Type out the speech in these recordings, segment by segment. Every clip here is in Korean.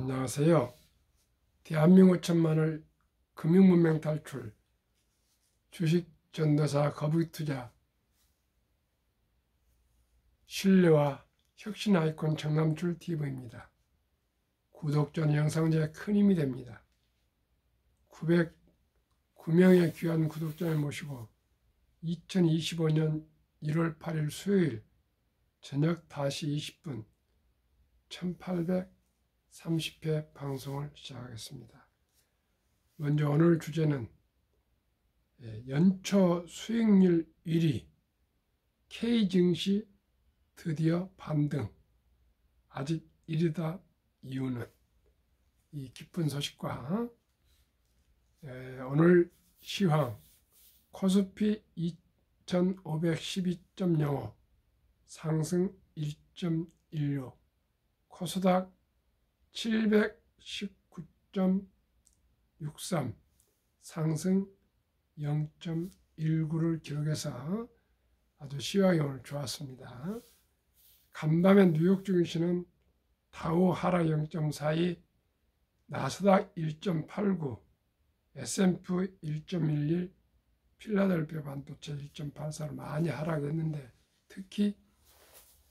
안녕하세요. 대한민국 천만을 금융문명 탈출, 주식 전도사 거북이 투자, 신뢰와 혁신 아이콘 정남출 TV입니다. 구독자는 영상제에 큰 힘이 됩니다. 909명의 귀한 구독자를 모시고 2025년 1월 8일 수요일 저녁 5시 20분 1830회 방송을 시작하겠습니다. 먼저 오늘 주제는 연초 수익률 1위 K증시 드디어 반등, 아직 이르다 이유는, 이 기쁜 소식과 오늘 시황 코스피 2512.05 상승 1.16, 코스닥 719.63 상승 0.19를 기록해서 아주 시황이 오늘 좋았습니다. 간밤에 뉴욕 증시는 다우 하락 0.42, 나스닥 1.89, S&P 1.11, 필라델피아 반도체 1.84로 많이 하락했는데, 특히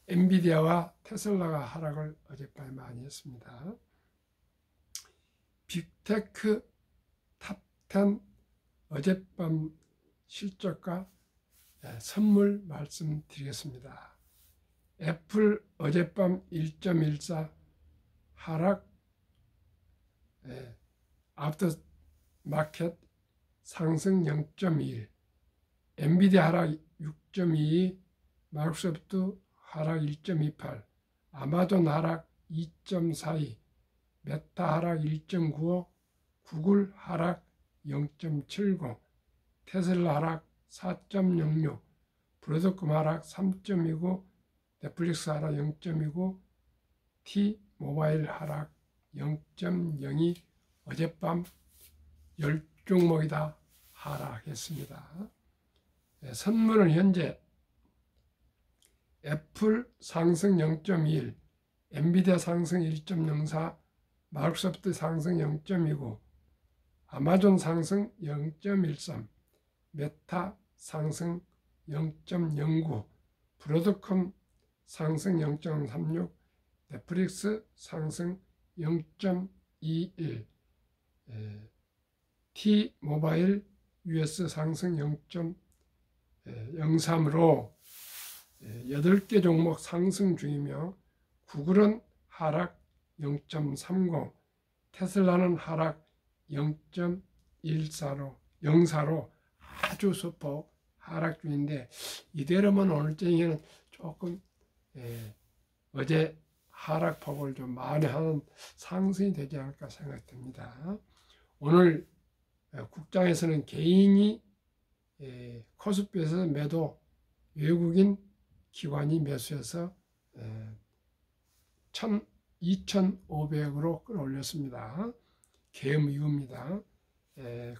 엔비디아와 테슬라가 하락을 어젯밤에 많이 했습니다. 빅테크 탑10 어젯밤 실적과 선물 말씀드리겠습니다. 애플 어젯밤 1.14 하락, 아프터 마켓 상승 0.21, 엔비디아 하락 6.22, 마이크로소프트 하락 1.28, 아마존 하락 2.42, 메타 하락 1.95, 구글 하락 0.70, 테슬라 하락 4.06, 브로드콤 하락 3.29, 넷플릭스 하락 0.29, T-모바일 하락 0.02, 어젯밤 10종목이 다 하락했습니다. 선물은 현재 애플 상승 0.21, 엔비디아 상승 1.04, 마이크로소프트 상승 0.29, 아마존 상승 0.13, 메타 상승 0.09, 브로드콤 상승 0.36, 넷플릭스 상승 0.21, T-모바일 US 상승 0.03으로 8개 종목 상승 중이며, 구글은 하락 0.30, 테슬라는 하락 0.04로 아주 소폭 하락 중인데, 이대로면 오늘 저녁에는 조금 어제 하락폭을 좀 만회하는 상승이 되지 않을까 생각됩니다. 오늘 국장에서는 개인이 코스피에서 매도, 외국인 기관이 매수해서 2,500으로 끌어올렸습니다. 계엄 이후입니다.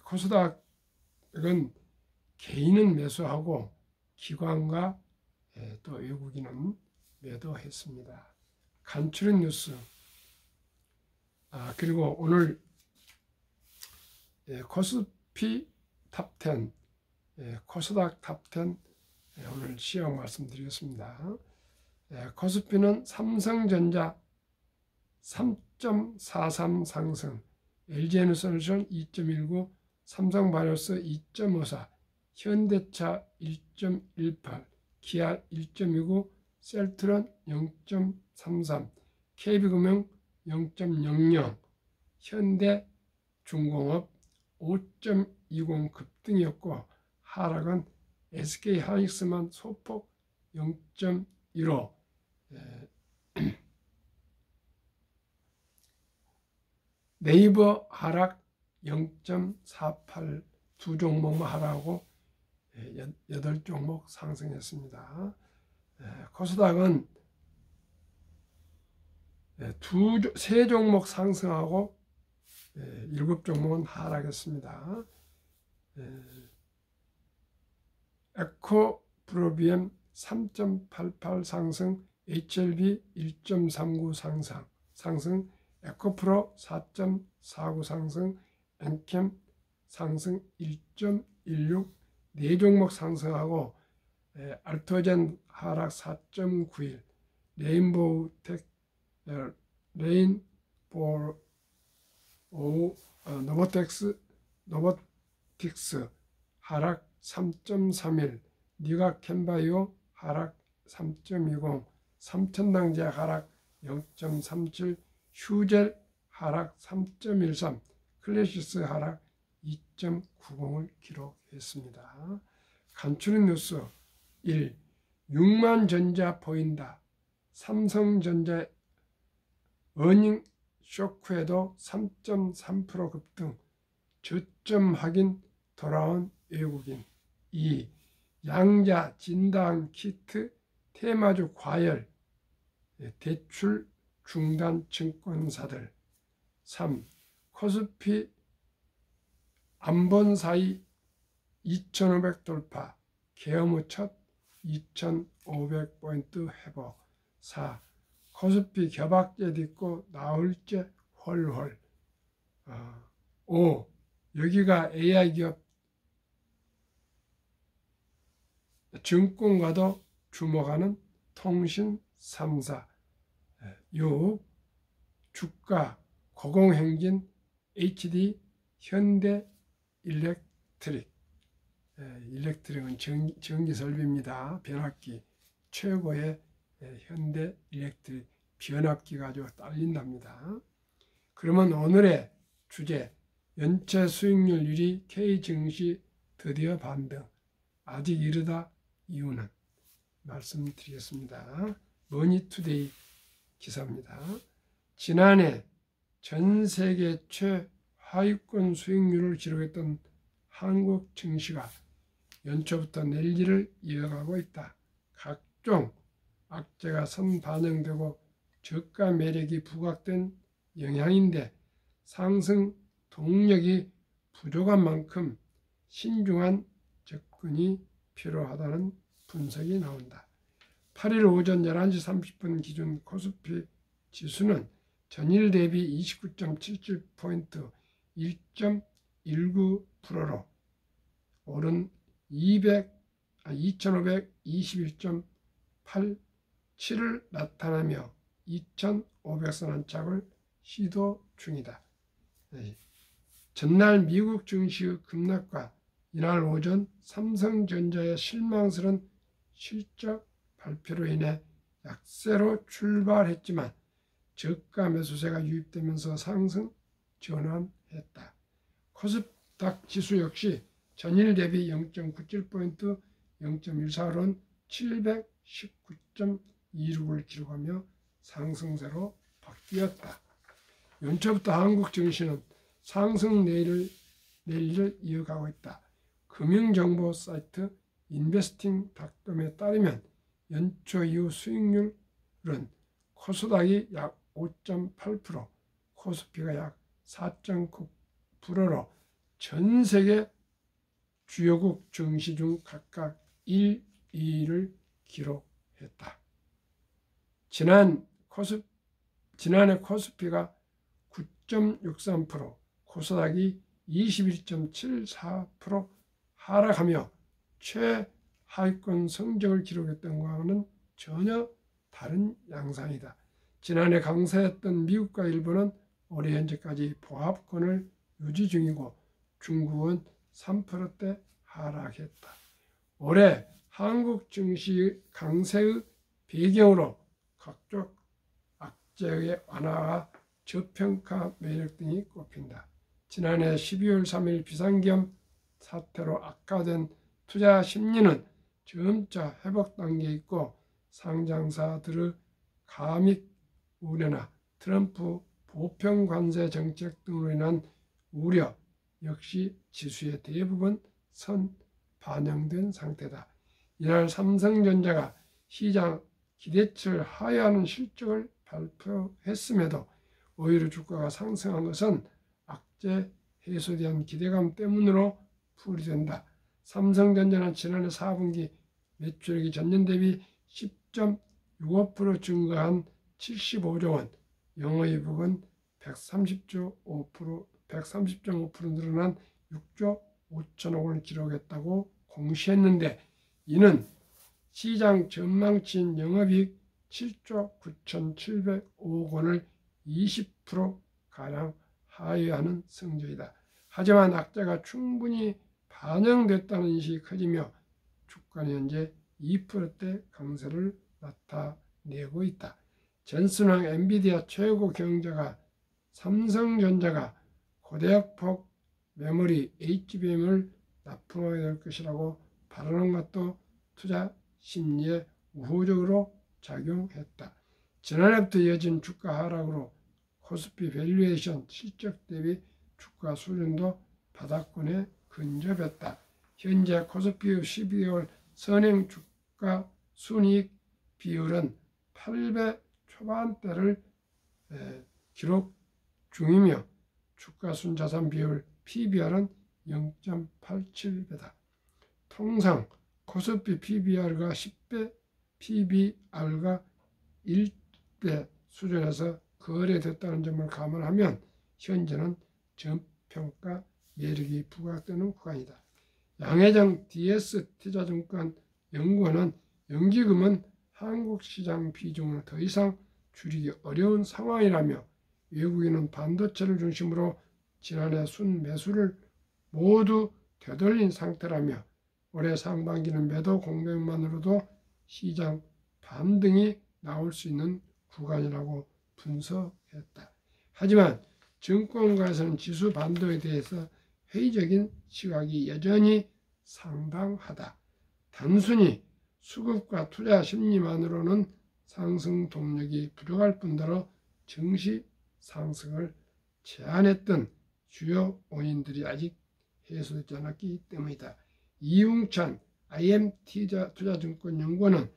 코스닥은 개인은 매수하고 기관과 또 외국인은 매도했습니다. 간추린 뉴스. 그리고 오늘 코스피 탑10, 코스닥 탑10 오늘 시황 말씀드리겠습니다. 코스피는 삼성전자 3.43 상승, LG에너지솔루션 2.19, 삼성바이오로스 2.54, 현대차 1.18, 기아 1.29, 셀트론 0.33, KB금융 0.00, 현대중공업 5.20 급등이었고, 하락은 SK하이닉스만 소폭 0.15, 네이버 하락 0.48, 두 종목만 하락하고 8종목 상승했습니다. 코스닥은 세 종목 상승하고 7종목은 하락했습니다. 에코프로비엠 3.88 상승, HLB 1.39 상승, 에코프로 4.49 상승, 엔캠 상승 1.16, 네 종목 상승하고 알토젠 하락 4.91, 레인보우텍, 노보틱스 하락 3.31, 니가캔바이오 하락 3.20, 삼천당제약 하락 0.37, 휴젤 하락 3.13, 클래시스 하락 2.90을 기록했습니다. 간추린 뉴스 1. 6만전자 보인다. 삼성전자 어닝 쇼크에도 3.3% 급등, 저점 확인 돌아온 외국인. 2. 양자 진단 키트 테마주 과열, 대출 중단 증권사들. 3. 코스피 안본 사이 2500 돌파, 계엄 후 첫 2500포인트 회복. 4. 코스피 겨박제 딛고 나흘째 헐헐. 5. 여기가 AI 기업 증권가도 주목하는 통신 3사. 6. 주가 고공행진 HD 현대 일렉트릭. 일렉트릭은 전기 설비입니다. 변압기 최고의 현대 일렉트릭 변압기 가지고 딸린답니다. 그러면 오늘의 주제, 연체 수익률 1위 K증시 드디어 반등, 아직 이르다 이유는 말씀드리겠습니다. 머니투데이 기사입니다. 지난해 전 세계 최하위권 수익률을 기록했던 한국 증시가 연초부터 랠리를 이어가고 있다. 각종 악재가 선반영되고 저가 매력이 부각된 영향인데 상승 동력이 부족한 만큼 신중한 접근이 필요하다는 분석이 나온다. 8일 오전 11시 30분 기준 코스피 지수는 전일 대비 29.77포인트 1.19%로 오른 2521.87을 나타내며 2500선 안착을 시도 중이다. 전날 미국 증시의 급락과 이날 오전 삼성전자의 실망스러운 실적 발표로 인해 약세로 출발했지만 저가 매수세가 유입되면서 상승 전환했다. 코스닥 지수 역시 전일 대비 0.97포인트 0.14로 719.26을 기록하며 상승세로 바뀌었다. 연초부터 한국 증시는 상승 랠리를 이어가고 있다. 금융정보 사이트 인베스팅닷컴에 따르면 연초 이후 수익률은 코스닥이 약 5.8%, 코스피가 약 4.9%로 전 세계 주요국 증시 중 각각 1, 2위를 기록했다. 지난해 코스피가 9.63%, 코스닥이 21.74% 하락하며 최하위권 성적을 기록했던 것과는 전혀 다른 양상이다. 지난해 강세했던 미국과 일본은 올해 현재까지 보합권을 유지 중이고 중국은 3%대 하락했다. 올해 한국 증시 강세의 배경으로 각종 악재의 완화와 저평가 매력 등이 꼽힌다. 지난해 12월 3일 비상계엄 사태로 악화된 투자 심리는 점차 회복 단계에 있고 상장사들의 가믹 우려나 트럼프 보편 관세 정책 등으로 인한 우려 역시 지수에 대부분 선 반영된 상태다. 이날 삼성전자가 시장 기대치를 하회하는 실적을 발표했음에도 오히려 주가가 상승한 것은 악재 해소에 대한 기대감 때문으로 풀이된다. 삼성전자는 지난해 4분기 매출액이 전년 대비 10.65% 증가한 75조 원, 영업이익은 130.5% 늘어난 6조 5천억 원을 기록했다고 공시했는데, 이는 시장 전망치인 영업이익 7조 9,705억 원을 20%가량 하회하는 성적이다. 하지만 악재가 충분히 반영됐다는 인식이 커지며 주가는 현재 2%대 강세를 나타내고 있다. 젠슨황 엔비디아 최고 경영자가 삼성전자가 고대역폭 메모리 HBM을 납품하게 될 것이라고 발언한 것도 투자 심리에 우호적으로 작용했다. 지난해부터 이어진 주가 하락으로 코스피 밸류에이션 실적 대비 주가 수준도 바닥권에 근접했다. 현재 코스피의 12개월 선행 주가 순이익 비율은 8배 초반대를 기록 중이며 주가 순자산 비율 PBR은 0.87배다. 통상 코스피 PBR가 10배, PBR가 1배 수준에서 거래됐다는 점을 감안하면 현재는 저평가 매력이 부각되는 구간이다. 양혜정 DS 투자증권 연구원은 연기금은 한국 시장 비중을 더 이상 줄이기 어려운 상황이라며 외국인은 반도체를 중심으로 지난해 순매수를 모두 되돌린 상태라며 올해 상반기는 매도 공백만으로도 시장 반등이 나올 수 있는 구간이라고 분석했다. 하지만 증권가에서는 지수 반도에 대해서 회의적인 시각이 여전히 상당하다. 단순히 수급과 투자 심리만으로는 상승 동력이 부족할 뿐더러 증시 상승을 제한했던 주요 원인들이 아직 해소되지 않았기 때문이다. 이웅찬 IMT 투자증권 연구원은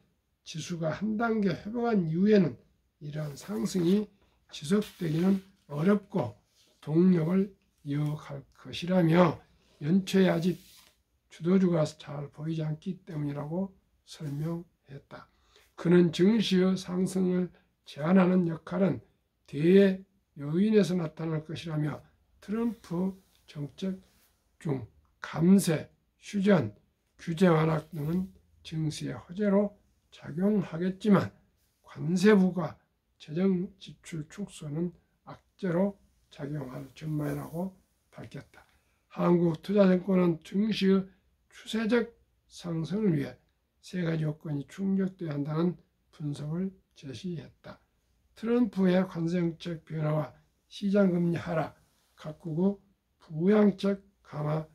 지수가 한 단계 회복한 이후에는 이러한 상승이 지속되기는 어렵고 동력을 이어갈 것이라며 연초에 아직 주도주가 잘 보이지 않기 때문이라고 설명했다. 그는 증시의 상승을 제한하는 역할은 대외 요인에서 나타날 것이라며 트럼프 정책 중 감세, 휴전, 규제 완화 등은 증시의 호재로 작용하겠지만 관세 부과, 재정 지출 축소는 악재로 작용할 전망이라고 밝혔다. 한국투자증권은 증시의 추세적 상승을 위해 세 가지 요건이 충족되어야 한다는 분석을 제시했다. 트럼프의 관세정책 변화와 시장금리 하락, 각국의 부양적 강화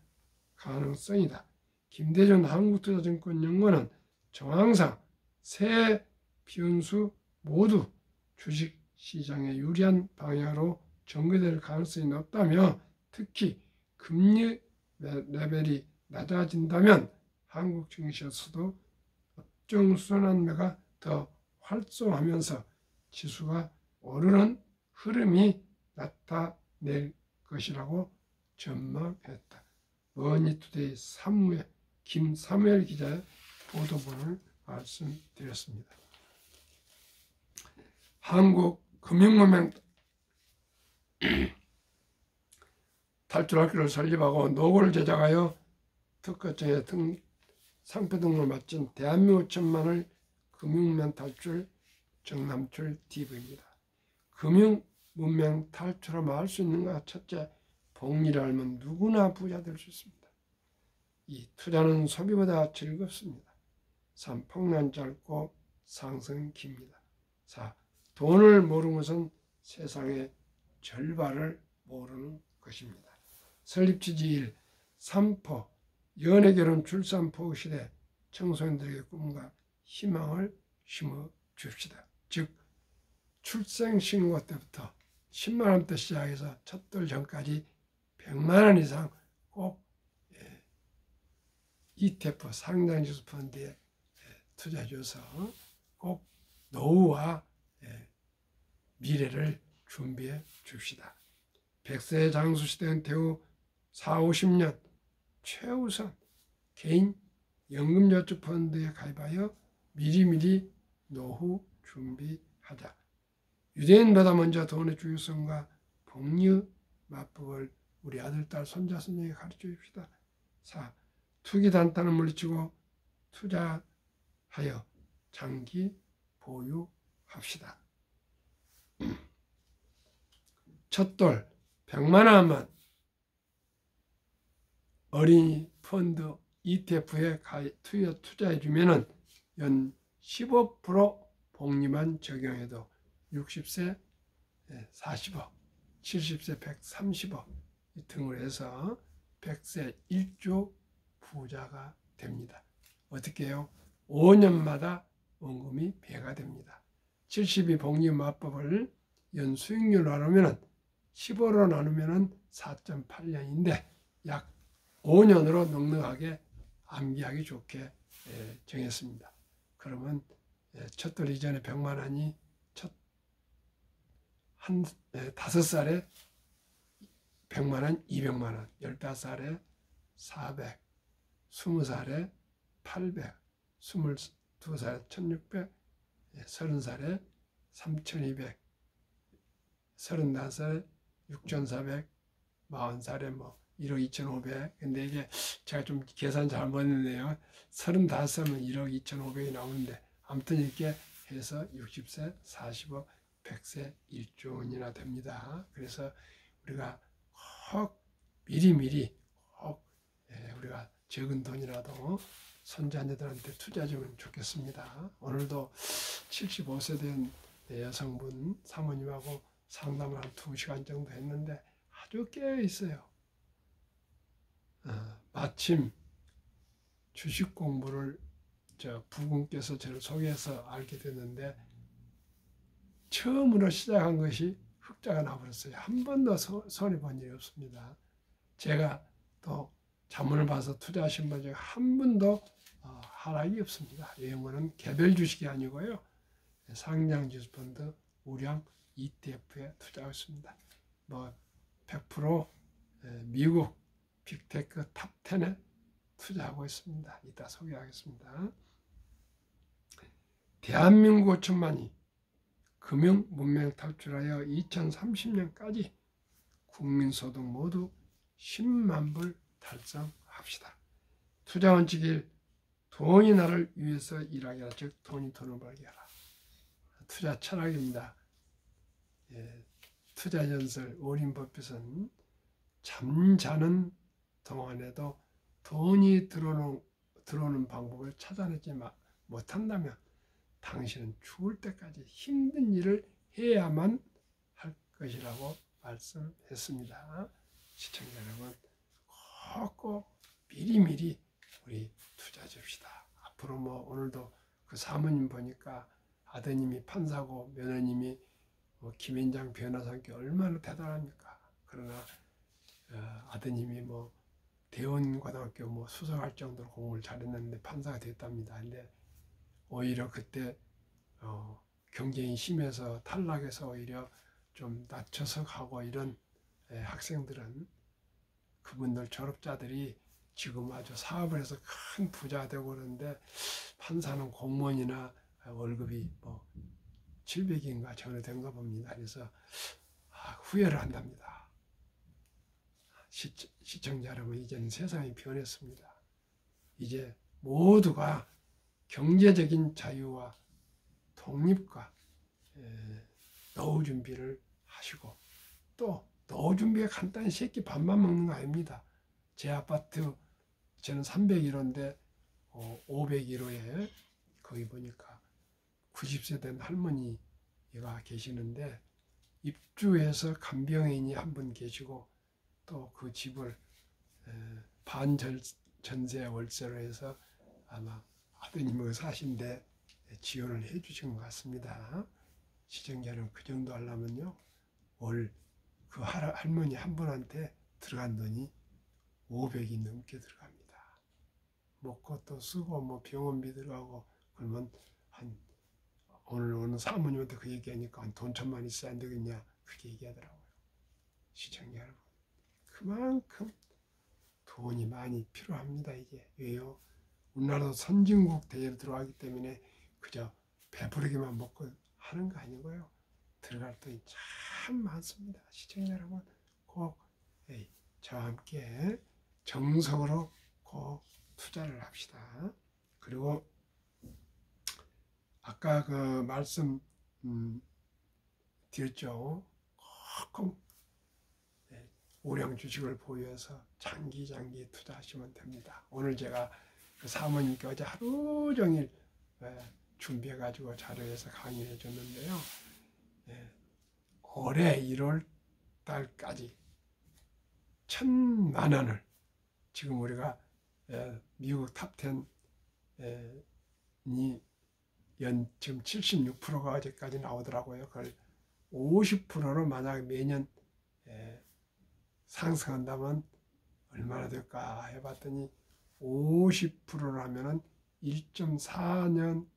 가능성이다. 김대준 한국투자증권 연구원은 정황상 세 변수 모두 주식시장에 유리한 방향으로 전개될 가능성이 높다며 특히 금리 레벨이 낮아진다면 한국 증시에서도 업종 순환매가 더 활성화하면서 지수가 오르는 흐름이 나타낼 것이라고 전망했다. 머니투데이 김사무엘 기자의 보도본을 말씀드렸습니다. 한국 금융문명 탈출학교를 설립하고 노고를 제작하여 특허청에 상표 등록을 마친 대한민국 천만을 금융문명 탈출 정남출 TV입니다. 금융문명 탈출하면 할 수 있는가? 첫째, 복리를 알면 누구나 부자 될 수 있습니다. 2. 투자는 소비보다 즐겁습니다. 3. 폭락 짧고 상승 깁니다. 4. 돈을 모르는 것은 세상의 절반을 모르는 것입니다. 설립 취지 1. 3포 연애 결혼 출산 포 시대 청소년들에게 꿈과 희망을 심어 줍시다. 즉 출생신고 때부터 10만 원부터 시작해서 첫돌 전까지 100만 원 이상 꼭 ETF 상장지수 펀드에 투자해줘서 꼭 노후와 미래를 준비해 줍시다. 100세 장수시대 은퇴 후 4, 50년 최우선 개인 연금저축펀드에 가입하여 미리미리 노후 준비하자. 유대인보다 먼저 돈의 중요성과 복리 맞법을 우리 아들, 딸, 손자, 손녀에게 가르쳐 줍시다. 4. 투기 단타는 물리치고 투자하여 장기 보유합시다. 첫돌 100만 원만 어린이 펀드 ETF에 투자해 주면은 연 15% 복리만 적용해도 60세 40억, 70세 130억 등을 해서 100세 1조 부자가 됩니다. 어떻게 해요? 5년마다 원금이 배가 됩니다. 72 복리 맞법을 연 수익률로 나누면 15로 나누면 4.8년인데 약 5년으로 넉넉하게 암기하기 좋게 정했습니다. 그러면 첫돌 이전에 100만 원이 한 5살에 100만 원, 200만 원, 15살에 400, 20살에 800, 22살에 1600, 30살에 3200, 35살에 6400, 40살에 뭐 1억 2500. 근데 이게 제가 좀 계산 잘못했네요. 35살이면 1억 2500이 나오는데 아무튼 이렇게 해서 60세 40억, 100세 1조 원이나 됩니다. 그래서 우리가 혹 미리미리 우리가 적은 돈이라도 손자녀들한테 투자하면 좋겠습니다. 오늘도 75세 된 여성분 사모님하고 상담을 한 2시간 정도 했는데 아주 깨어 있어요. 마침 주식 공부를 부군께서 저를 소개해서 알게 됐는데 처음으로 시작한 것이 흑자가 나버렸어요. 한 번도 손해본 일이 없습니다. 제가 또 자문을 봐서 투자하신 분 중에 한 분도 하락이 없습니다. 이거는 개별 주식이 아니고요. 상장 주식펀드 우량 ETF에 투자하고 있습니다. 뭐 100% 미국 빅테크 탑 10에 투자하고 있습니다. 이따 소개하겠습니다. 대한민국 5천만이 금융 문명 탈출하여 2030년까지 국민소득 모두 10만 불 달성합시다. 투자 원칙일 돈이 나를 위해서 일하게 하라. 즉 돈이 돈을 벌게 하라. 투자 철학입니다. 투자 연설 워린 버핏은 잠자는 동안에도 돈이 들어오는 방법을 찾아내지 못한다면 당신은 죽을 때까지 힘든 일을 해야만 할 것이라고 말씀했습니다. 시청자 여러분, 꼭 미리미리 우리 투자 줍시다. 앞으로 뭐 오늘도 그 사모님 보니까 아드님이 판사고 며느님이 김앤장 변호사님께 얼마나 대단합니까? 그러나 아드님이 뭐 대원고등학교 뭐 수석할 정도로 공부를 잘했는데 판사가 됐답니다. 근데 오히려 그때 경쟁이 심해서 탈락해서 오히려 좀 낮춰서 가고 이런 학생들은 그분들 졸업자들이 지금 아주 사업을 해서 큰 부자가 되고 그러는데 판사는 공무원이나 월급이 뭐 700인가 전혀 된가 봅니다. 그래서 후회를 한답니다. 시청자 여러분, 이제는 세상이 변했습니다. 이제 모두가 경제적인 자유와 독립과 노후 준비를 하시고, 또 노후 준비가 간단히 새끼 밥만 먹는 거 아닙니다. 제 아파트 저는 301호인데 501호에 거기 보니까 90세 된 할머니가 계시는데 입주해서 간병인이 한 분 계시고 또 그 집을 반전세 월세로 해서 아마 아드님이 사신데 지원을 해 주신 것 같습니다. 시청자는 그 정도 하려면요, 월 그 할머니 한 분한테 들어간 돈이 500이 넘게 들어갑니다. 먹고 또 쓰고 뭐 병원비 들어가고 그러면 오늘 어느 사모님한테 그 얘기하니까 돈 1000만 있어야 안 되겠냐 그렇게 얘기하더라고요. 시청자 여러분, 그만큼 돈이 많이 필요합니다. 이게 왜요? 우리나라도 선진국 대회로 들어가기 때문에 그저 배부르기만 먹고 하는 거 아니고요. 들어갈 돈이 참 많습니다. 시청자 여러분, 꼭 저와 함께 정석으로 꼭 투자를 합시다. 그리고 아까 그 말씀 드렸죠. 꼭 우량 주식을 보유해서 장기 투자하시면 됩니다. 오늘 제가 그 사모님께 어제 하루 종일 준비해가지고 자료에서 강의해 줬는데요. 올해 1월 달까지 1,000만 원을 지금 우리가 미국 탑10이 지금 76%가 어제까지 나오더라고요. 그걸 50%로 만약 매년 상승한다면 얼마나 될까 해봤더니 50%라면은 1.44년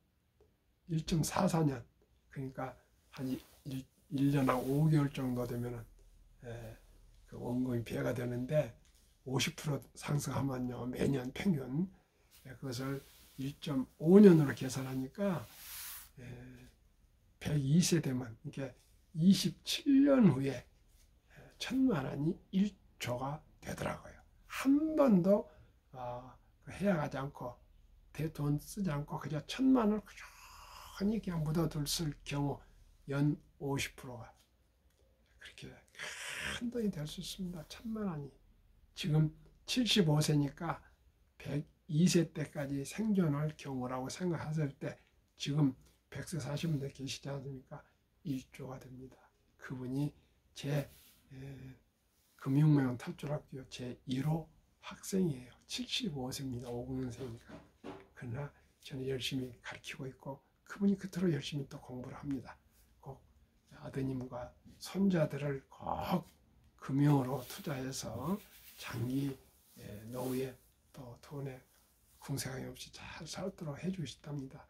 그러니까 한 1년하고 5개월 정도 되면은 그 원금이 배가 되는데 50% 상승하면요 매년 평균 그것을 1.5년으로 계산하니까 102세 되면 이게 27년 후에 1,000만 원이 1조가 되더라고요. 한 번도 해약하지 않고 돈 쓰지 않고 그저 1,000만 원을 꾸준히 그냥 묻어둘 경우 연 50%가 그렇게 큰 돈이 될 수 있습니다. 1,000만 원이 지금 75세니까 102세 때까지 생존할 경우라고 생각하실 때 지금 100세 사신 분들 계시지 않습니까? 1조가 됩니다. 그분이 제 금융명원 탑졸학교 제1호 학생이에요. 75세입니다. 50년생이니까. 그러나 저는 열심히 가르치고 있고 그분이 그토록 열심히 또 공부를 합니다. 꼭 아드님과 손자들을 꼭 금융으로 투자해서 장기 노후에 또 돈에 궁색함이 없이 잘 살도록 해주시답니다.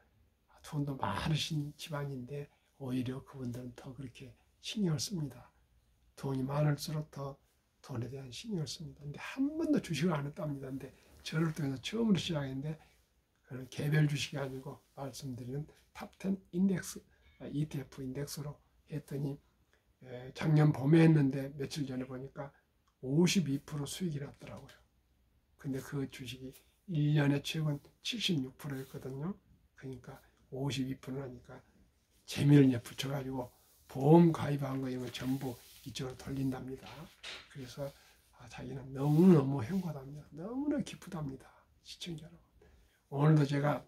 돈도 많으신 집안인데 오히려 그분들은 더 그렇게 신경을 씁니다. 돈이 많을수록 더 돈에 대한 신경을 씁니다. 근데 한 번도 주식을 안 했답니다. 근데 저를 통해서 처음으로 시작했는데 그는 개별 주식이 아니고 말씀드리는 탑10 인덱스, ETF 인덱스로 했더니 작년 봄에 했는데 며칠 전에 보니까 52% 수익이 났더라고요. 근데 그 주식이 1년에 최근 76%였거든요. 그러니까 52%라니까 재미를 붙여가지고 보험 가입한 거 이런 전부 이쪽으로 돌린답니다. 그래서 자기는 너무너무 행복하답니다. 너무나 기쁘답니다. 시청자 여러분. 오늘도 제가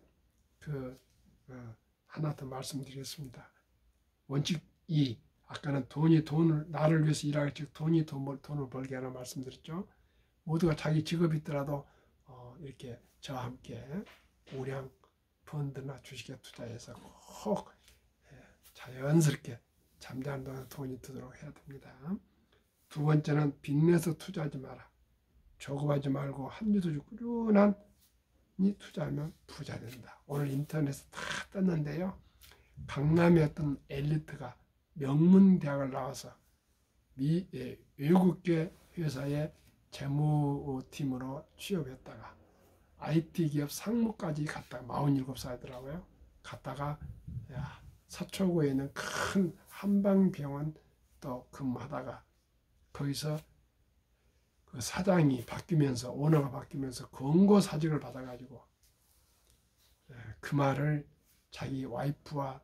하나 더 말씀드리겠습니다. 원칙 2. 아까는 돈을 나를 위해서 일하기 즉 돈을 벌게 하라 말씀드렸죠. 모두가 자기 직업이 있더라도 이렇게 저와 함께 우량 펀드나 주식에 투자해서 꼭 자연스럽게 잠자는 동안 돈이 들도록 해야 됩니다. 두 번째는 빚내서 투자하지 마라. 조급하지 말고 한주도 꾸준한 투자하면 부자 된다. 오늘 인터넷에 다 떴는데요. 강남의 어떤 엘리트가 명문대학을 나와서 외국계 회사의 재무팀으로 취업했다가 IT 기업 상무까지 갔다가 47살이더라고요. 갔다가 서초구에 있는 큰 한방병원 또 근무하다가 거기서 그 사장이 바뀌면서 오너가 바뀌면서 권고사직을 받아가지고 그 말을 자기 와이프와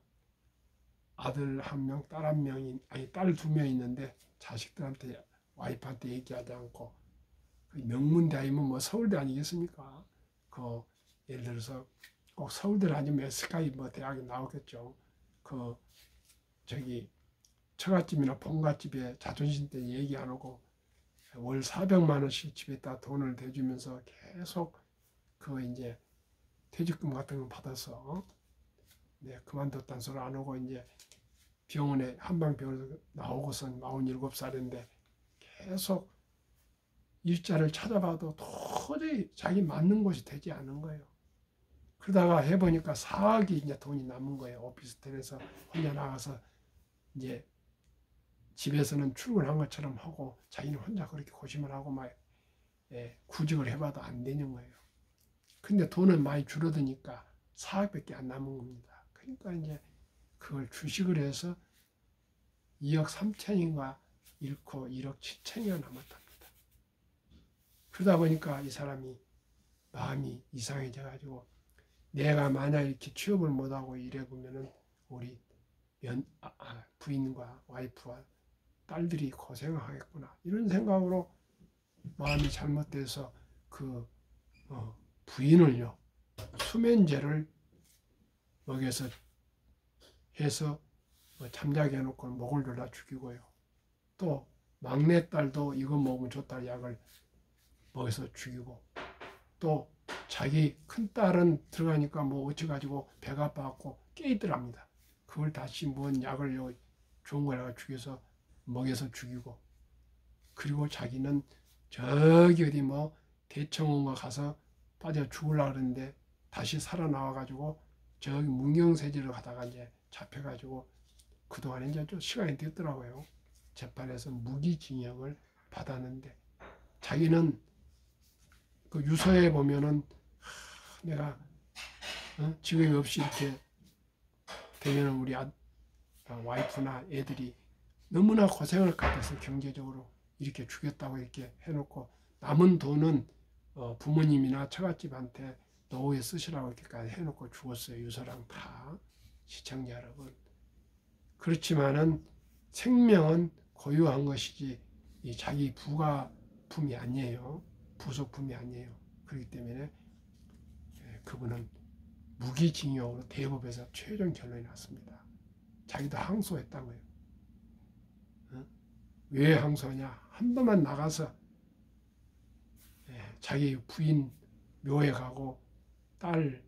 아들 1명, 딸 1명이 아니 딸 2명 있는데 자식들한테 와이프한테 얘기하지 않고 명문대학이면 뭐 서울대 아니겠습니까? 그 예를 들어서 꼭 서울대 아니면 SK 뭐 대학이 나오겠죠. 그 저기 처갓집이나 본갓집에 자존심 때문에 얘기 안 하고 월 400만 원씩 집에다 돈을 대주면서 계속 그 이제 퇴직금 같은 거 받아서 그만뒀다는 소리 안 하고 이제 병원에 한방병원에서 나오고선 47살인데 계속 일자를 찾아봐도 도저히 자기 맞는 곳이 되지 않은 거예요. 그러다가 해보니까 4억이 이제 돈이 남은 거예요. 오피스텔에서 혼자 나가서 이제 집에서는 출근한 것처럼 하고 자기는 혼자 그렇게 고심을 하고 막 구직을 해봐도 안 되는 거예요. 근데 돈은 많이 줄어드니까 4억밖에 안 남은 겁니다. 그러니까 이제 그걸 주식을 해서 2억 3천인가 잃고 1억 7천이가 남았답니다. 그러다 보니까 이 사람이 마음이 이상해져 가지고 내가 만약 이렇게 취업을 못하고 이래 보면은 우리 부인과 와이프와 딸들이 고생하겠구나 이런 생각으로 마음이 잘못돼서 그 부인을요 수면제를 먹여서 해서 잠자게 해놓고 목을 졸라 죽이고요. 또 막내딸도 이거 먹으면 좋다 약을 먹여서 죽이고 또 자기 큰딸은 들어가니까 뭐 어찌가지고 배가 아파갖고 깨있더랍니다. 그걸 다시 뭔 약을 좋은 거라가 죽여서 먹여서 죽이고 그리고 자기는 저기 어디 뭐 대청원가 가서 빠져 죽으려고 그러는데 다시 살아나와가지고 저기 문경세제를 가다가 이제 잡혀가지고 그동안에 이제 좀 시간이 됐더라고요. 재판에서 무기징역을 받았는데 자기는 그 유서에 보면은 내가 직업이 없이 이렇게 되면 우리 와이프나 애들이 너무나 고생을 갖겠어 경제적으로 이렇게 주겠다고 이렇게 해놓고 남은 돈은 부모님이나 처갓집한테 노후에 쓰시라고 이렇게까지 해놓고 죽었어요. 유서랑 다 시청자 여러분. 그렇지만은 생명은 고유한 것이지 이 자기 부가품이 아니에요. 부속품이 아니에요. 그렇기 때문에 그분은 무기징역으로 대법에서 최종 결론이 났습니다. 자기도 항소했던 거예요. 왜 항소하냐? 한 번만 나가서 자기 부인 묘에 가고 딸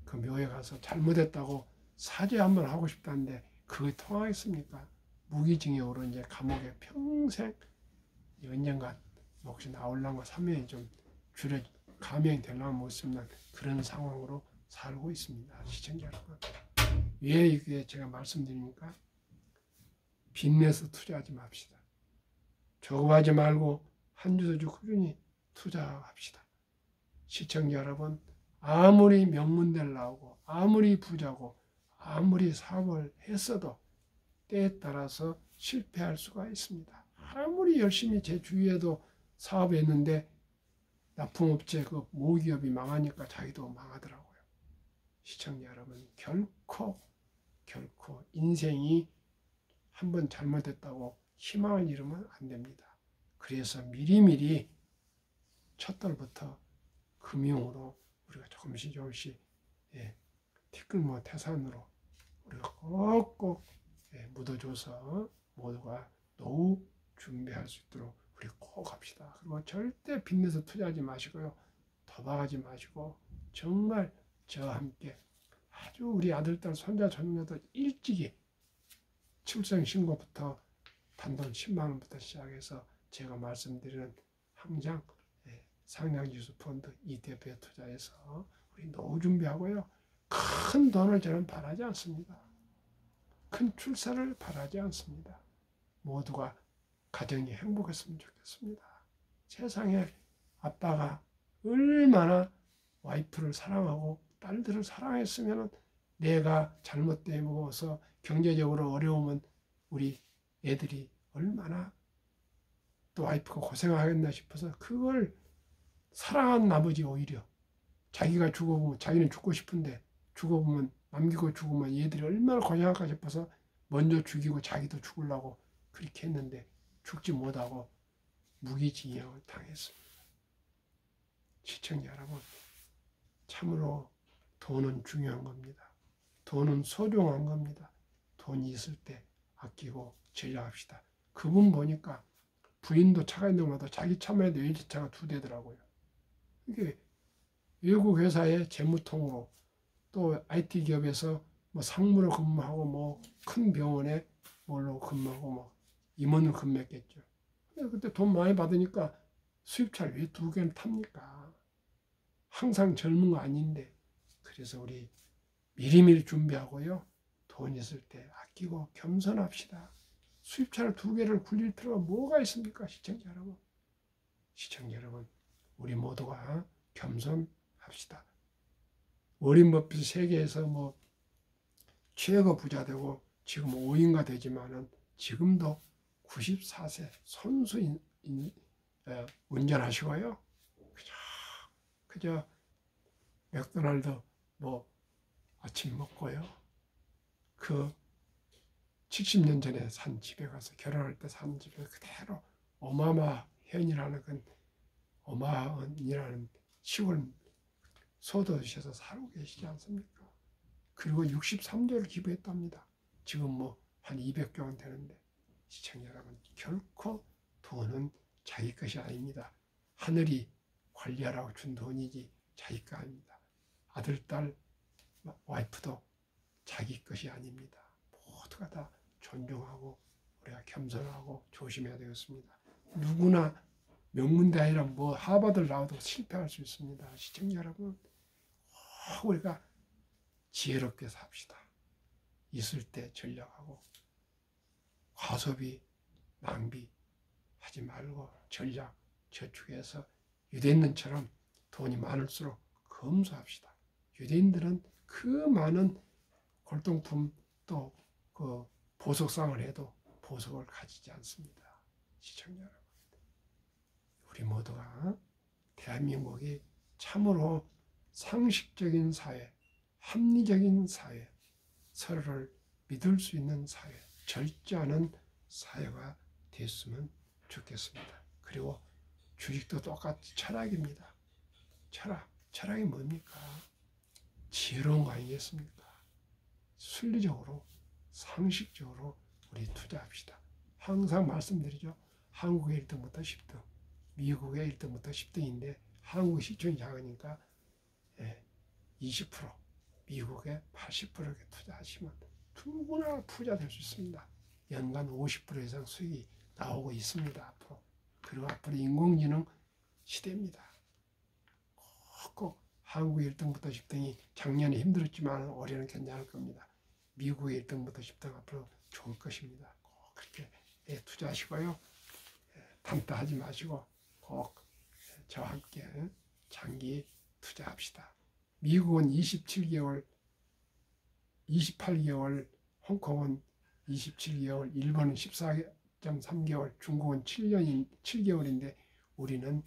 그 묘에 가서 잘못했다고 사죄 한번 하고 싶다는데 그게 통하겠습니까? 무기징역으로 이제 감옥에 평생 언젠가 혹시 나올랑가 사명이 좀 줄여 감형이 되려면 못 쓰는 그런 상황으로 살고 있습니다. 시청자 여러분. 왜 이게 제가 말씀드리니까 빚내서 투자하지 맙시다. 조급하지 말고 한 주 두 주 꾸준히 투자합시다. 시청자 여러분, 아무리 명문대를 나오고 아무리 부자고 아무리 사업을 했어도 때에 따라서 실패할 수가 있습니다. 아무리 열심히 제 주위에도 사업했는데 납품업체 그 모기업이 망하니까 자기도 망하더라고요. 시청자 여러분, 결코 인생이 한번 잘못했다고 희망을 잃으면 안 됩니다. 그래서 미리미리 첫달부터 금융으로 우리가 조금씩 티끌모 태산으로 우리가 꼭꼭 묻어줘서 모두가 노후 준비할 수 있도록 우리 꼭 합시다. 그리고 절대 빚내서 투자하지 마시고요. 도박하지 마시고 정말 저와 함께 아주 우리 아들딸 손자 손녀들 일찍이 출생 신고부터 단돈 10만 원부터 시작해서 제가 말씀드리는 항상 상장지수 펀드 ETF에 투자해서 우리 노후 준비하고요. 큰 돈을 저는 바라지 않습니다. 큰 출세를 바라지 않습니다. 모두가 가정이 행복했으면 좋겠습니다. 세상에 아빠가 얼마나 와이프를 사랑하고 딸들을 사랑했으면 내가 잘못되어서 경제적으로 어려우면 우리 애들이 얼마나 또 와이프가 고생하겠나 싶어서 그걸 사랑한 나머지 오히려 자기가 죽어보면 자기는 죽고 싶은데 죽어보면 남기고 죽으면 얘들이 얼마나 고생할까 싶어서 먼저 죽이고 자기도 죽으려고 그렇게 했는데 죽지 못하고 무기징역을 당했습니다. 시청자 여러분, 참으로 돈은 중요한 겁니다. 돈은 소중한 겁니다. 돈이 있을 때 아끼고 전략합시다. 그분 보니까 부인도 차가 있는 것마다 자기 차만 해도 외제차가 2대더라고요. 이게 외국 회사의 재무통으로 또 IT 기업에서 뭐 상무로 근무하고 뭐 큰 병원에 뭘로 근무하고 뭐 임원으로 근무했겠죠. 근데 그때 돈 많이 받으니까 수입차를 왜 2개를 탑니까? 항상 젊은 거 아닌데. 그래서 우리 미리미리 준비하고요. 돈 있을 때 아끼고 겸손합시다. 수입차를 2개를 굴릴 필요가 뭐가 있습니까? 시청자 여러분. 시청자 여러분, 우리 모두가 겸손합시다. 워린 버핏 세계에서 뭐 최고 부자 되고 지금 5인가 되지만은 지금도 94세 손수 운전하시고요. 그저 맥도날드 뭐 아침 먹고요. 그 70년 전에 산 집에 가서 결혼할 때 산 집에 그대로 오마마현이라는 건 오마원이라는 시골 소도시에서 살고 계시지 않습니까? 그리고 63조를 기부했답니다. 지금 뭐 한 200조 원 되는데 시청자 여러분, 결코 돈은 자기 것이 아닙니다. 하늘이 관리하라고 준 돈이지 자기 거 아닙니다. 아들, 딸, 와이프도 자기 것이 아닙니다. 모두가 다 존중하고 우리가 겸손하고 조심해야 되겠습니다. 누구나 명문대학이라 뭐 하버드를 나와도 실패할 수 있습니다. 시청자 여러분, 우리가 지혜롭게 삽시다. 있을 때 전략하고 과소비, 낭비하지 말고 전략, 저축해서 유대인들처럼 돈이 많을수록 검소합시다. 유대인들은 그 많은 골동품 또 그 보석상을 해도 보석을 가지지 않습니다. 시청자 여러분, 우리 모두가 대한민국이 참으로 상식적인 사회, 합리적인 사회, 서로를 믿을 수 있는 사회, 절제하는 사회가 됐으면 좋겠습니다. 그리고 주식도 똑같이 철학입니다. 철학이 뭡니까? 지혜로운 거 아니겠습니까? 순리적으로, 상식적으로 우리 투자합시다. 항상 말씀드리죠. 한국의 1등부터 10등, 미국의 1등부터 10등인데 한국 시총이 작으니까 20%, 미국의 80%에 투자하시면 누구나 부자 될 수 있습니다. 연간 50% 이상 수익이 나오고 있습니다. 앞으로. 그리고 앞으로 인공지능 시대입니다. 꼭 한국의 1등부터 10등이 작년에 힘들었지만 올해는 괜찮을 겁니다. 미국의 1등부터 10등 앞으로 좋을 것입니다. 꼭 그렇게 투자하시고요. 단타하지 마시고 꼭 저와 함께 장기 투자합시다. 미국은 27개월, 28개월, 홍콩은 27개월, 일본은 14.3개월, 중국은 7개월인데 우리는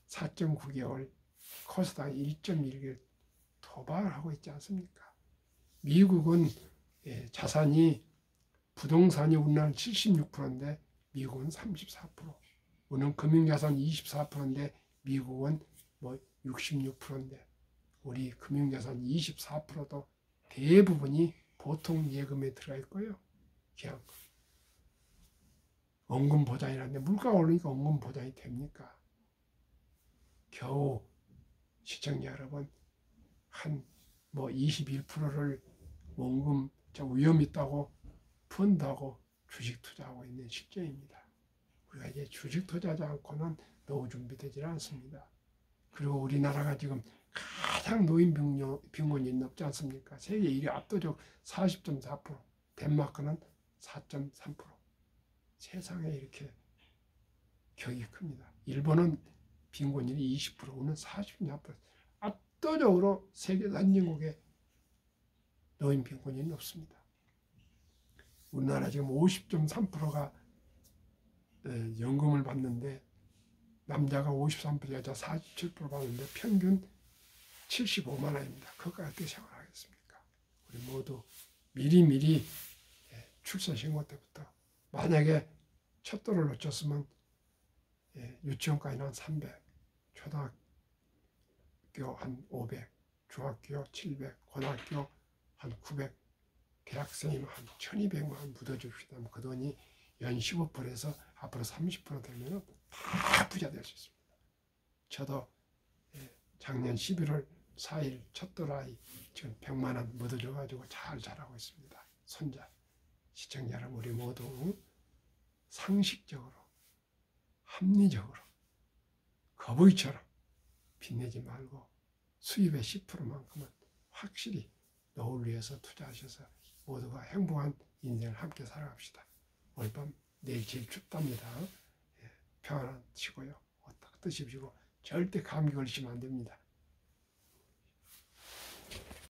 4.9개월, 코스닥 1.1개월 도박을 하고 있지 않습니까? 미국은 자산이 부동산이 우리나라는 76%인데 미국은 34%, 우리는 금융자산 24%인데 미국은 뭐 66%인데 우리 금융자산 24%도 대부분이 보통 예금에 들어가 있고요. 그냥 원금 보장이라는데 물가가 오르니까 원금 보장이 됩니까? 겨우 시청자 여러분 한 뭐 21%를 원금 위험 있다고 펀드하고 주식 투자하고 있는 실정입니다. 우리가 이제 주식 투자하지 않고는 노후 준비되지 않습니다. 그리고 우리나라가 지금 가장 노인 빈곤이 높지 않습니까? 세계 1위 압도적 40.4%, 덴마크는 4.3%. 세상에 이렇게 격이 큽니다. 일본은 빈곤율이 20%, 우리는 40.4%. 압도적으로 세계 선진국의 노인 빈곤이 높습니다. 우리나라 지금 50.3%가 연금을 받는데 남자가 53%, 여자 47% 받는데 평균 75만 원입니다. 그것과 어떻게 생활하겠습니까? 우리 모두 미리미리 출산신고 때부터 만약에 첫 돌을 놓쳤으면 유치원까지는 한 300, 초등학교 한 500, 중학교 700, 고등학교 한 900, 대학생이면 한 1200만 원 묻어줍시다. 그 돈이 연 15%에서 앞으로 30% 되면 다 부자 될 수 있습니다. 저도 작년 11월 4일 첫돌 아이 지금 100만 원 묻어줘가지고 잘 자라고 있습니다. 손자, 시청자 여러분, 우리 모두 상식적으로, 합리적으로, 거북이처럼 빚내지 말고 수입의 10%만큼은 확실히 노후를 위해서 투자하셔서 모두가 행복한 인생을 함께 살아갑시다. 오늘 밤 내일 제일 춥답니다. 평안하시고요. 딱 드십시고 절대 감기 걸리시면 안 됩니다.